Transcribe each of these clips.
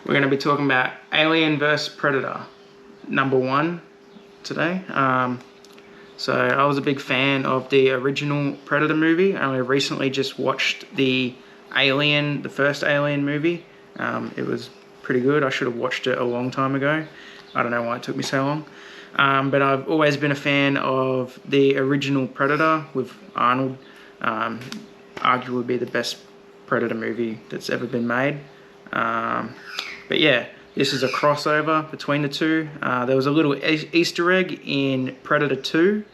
We're going to be talking about Alien vs Predator, #1 today. So I was a big fan of the original Predator movie. I only recently just watched the first Alien movie. It was pretty good. I should have watched it a long time ago. I don't know why it took me so long. But I've always been a fan of the original Predator with Arnold. Arguably the best Predator movie that's ever been made. But yeah, this is a crossover between the two. There was a little Easter egg in Predator 2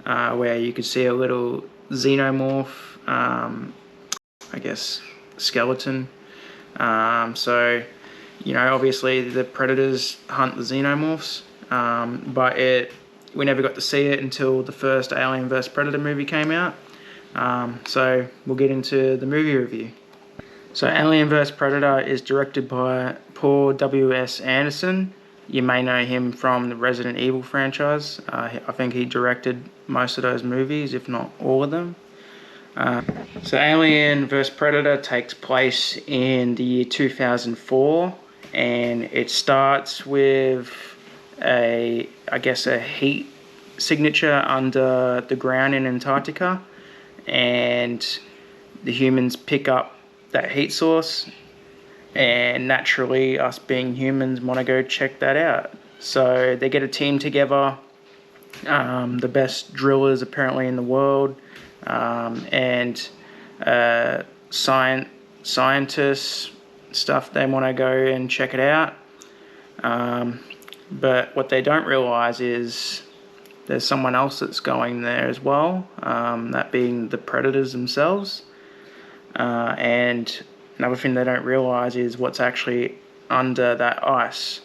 where you could see a little xenomorph, I guess, skeleton. So, you know, obviously the Predators hunt the xenomorphs, but we never got to see it until the first Alien vs Predator movie came out. So we'll get into the movie review. So Alien vs Predator is directed by Paul W.S. Anderson. You may know him from the Resident Evil franchise. I think he directed most of those movies, if not all of them. So Alien vs Predator takes place in the year 2004, and it starts with I guess a heat signature under the ground in Antarctica, and the humans pick up that heat source, and naturally us being humans want to go check that out. So they get a team together, the best drillers apparently in the world, and scientists stuff. They want to go and check it out, but what they don't realize is there's someone else that's going there as well, that being the Predators themselves. And another thing they don't realize is what's actually under that ice.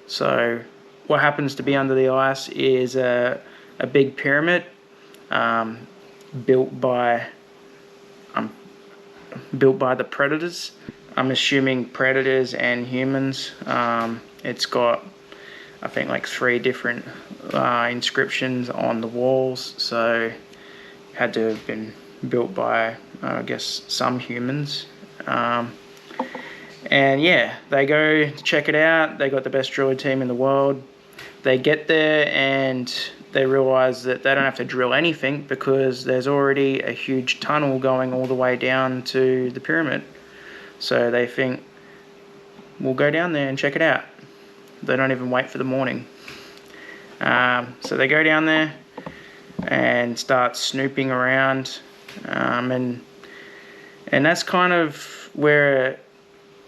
So what happens to be under the ice is a big pyramid, built by the Predators. I'm assuming Predators and humans. It's got, I think, like 3 different inscriptions on the walls, so it had to have been built by, I guess, some humans. And yeah, they go to check it out. They got the best driller team in the world. They get there and they realize that they don't have to drill anything because there's already a huge tunnel going all the way down to the pyramid. So they think, we'll go down there and check it out. They don't even wait for the morning. So they go down there and start snooping around, and that's kind of where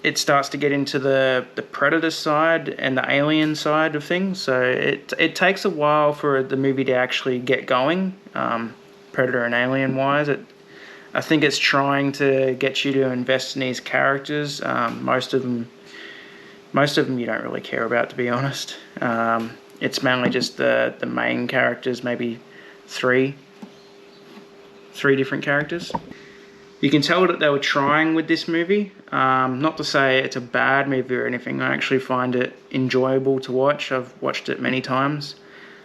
it starts to get into the Predator side and the Alien side of things. So it takes a while for the movie to actually get going, Predator and Alien wise. I think it's trying to get you to invest in these characters. Most of them you don't really care about, to be honest. It's mainly just the main characters, maybe three different characters. You can tell that they were trying with this movie. Not to say it's a bad movie or anything. I actually find it enjoyable to watch. I've watched it many times.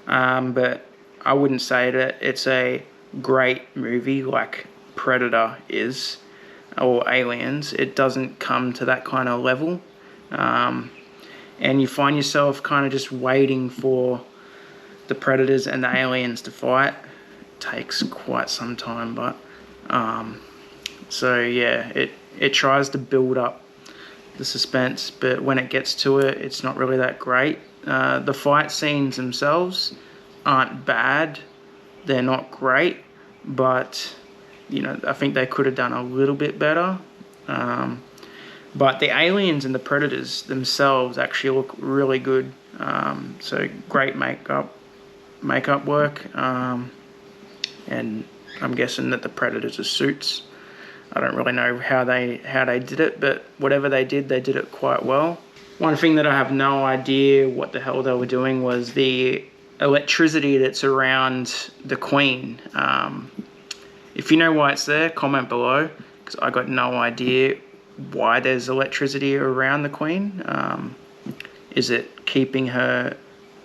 But I wouldn't say that it's a great movie like Predator is, or Aliens. It doesn't come to that kind of level. And you find yourself kind of just waiting for the Predators and the Aliens to fight. It takes quite some time, but so yeah, it tries to build up the suspense, but when it gets to it, it's not really that great. The fight scenes themselves aren't bad. They're not great, but you know, I think they could have done a little bit better. But the Aliens and the Predators themselves actually look really good. So great makeup work. And I'm guessing that the Predators are suits. I don't really know how they did it, but whatever they did it quite well. One thing that I have no idea what the hell they were doing was the electricity that's around the Queen. If you know why it's there, comment below, because I got no idea why there's electricity around the Queen. Is it keeping her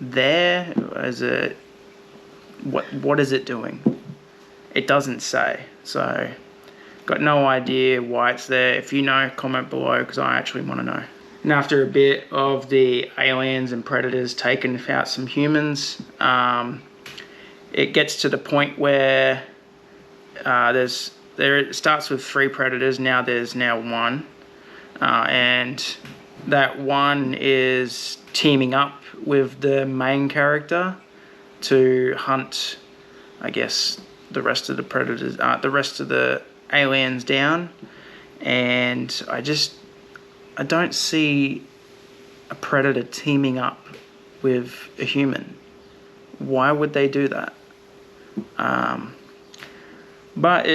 there? Is it what is it doing? It doesn't say. So Got no idea why it's there. If you know, comment below because I actually want to know. And after a bit of the aliens and predators taking out some humans, it gets to the point where it starts with 3 predators. Now there's 1, and that one is teaming up with the main character to hunt, I guess, the rest of the predators, the rest of the aliens down. And I don't see a predator teaming up with a human. Why would they do that? But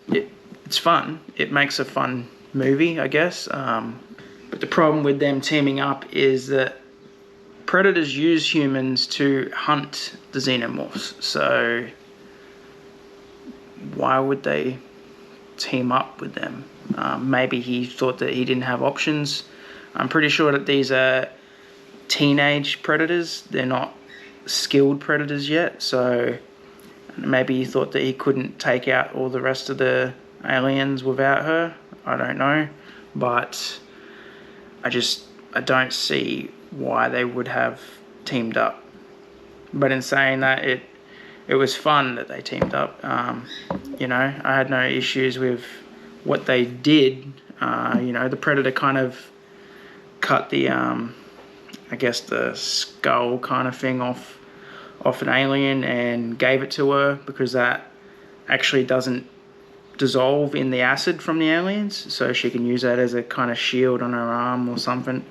it's fun. It makes a fun movie, I guess. But the problem with them teaming up is that predators use humans to hunt the xenomorphs. So why would they team up with them? Maybe he thought that he didn't have options. I'm pretty sure that these are teenage predators. They're not skilled predators yet. So maybe he thought that he couldn't take out all the rest of the aliens without her. I don't know. But I don't see why they would have teamed up. But in saying that, it was fun that they teamed up. You know, I had no issues with what they did. You know, the predator kind of cut the, I guess the skull kind of thing off an alien and gave it to her, because that actually doesn't dissolve in the acid from the aliens, so she can use that as a kind of shield on her arm or something.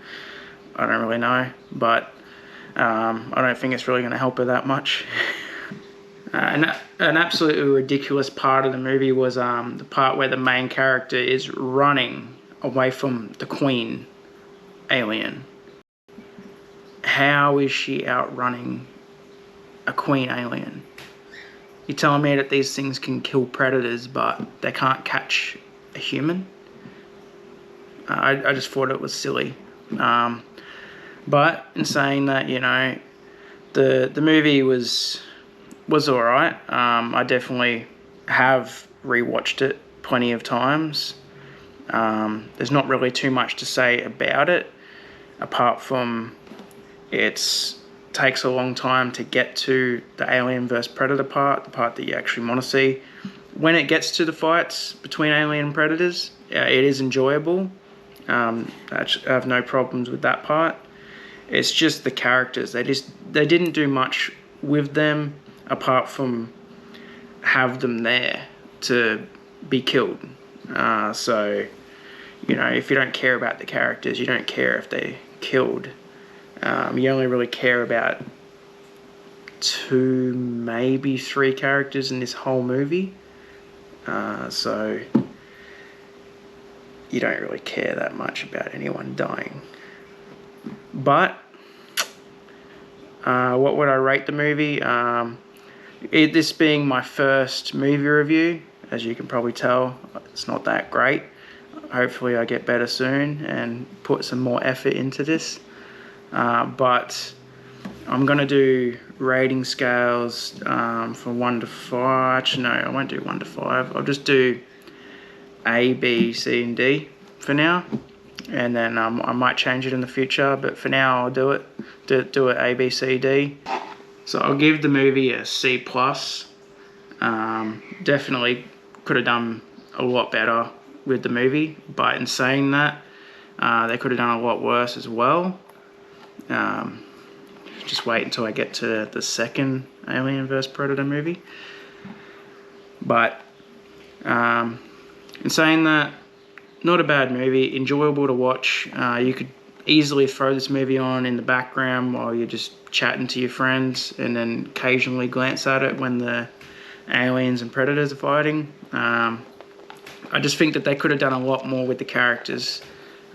I don't really know, but I don't think it's really going to help her that much. An absolutely ridiculous part of the movie was the part where the main character is running away from the queen alien. How is she outrunning a queen alien? You're telling me that these things can kill predators, but they can't catch a human? I just thought it was silly. But in saying that, you know, the movie was alright. I definitely have rewatched it plenty of times. There's not really too much to say about it, apart from it takes a long time to get to the Alien vs Predator part, the part that you actually want to see. When it gets to the fights between alien and predators, it is enjoyable. I have no problems with that part. It's just the characters. They didn't do much with them apart from have them there to be killed. So, you know, if you don't care about the characters, you don't care if they're killed. You only really care about 2, maybe 3 characters in this whole movie. So you don't really care that much about anyone dying. But what would I rate the movie? This being my first movie review, as you can probably tell, it's not that great. Hopefully I get better soon and put some more effort into this. But I'm going to do rating scales from 1 to 5. Actually, no, I won't do 1 to 5. I'll just do A, B, C, and D for now. And then I might change it in the future, but for now I'll do it A, B, C, D. So I'll give the movie a C+. Definitely could have done a lot better with the movie, but in saying that, they could have done a lot worse as well. Just wait until I get to the second Alien vs Predator movie. But in saying that, not a bad movie, enjoyable to watch. You could easily throw this movie on in the background while you're just chatting to your friends, and then occasionally glance at it when the aliens and predators are fighting. I just think that they could have done a lot more with the characters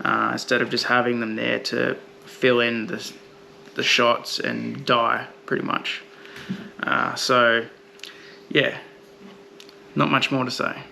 instead of just having them there to fill in the shots and die, pretty much. So, yeah, not much more to say.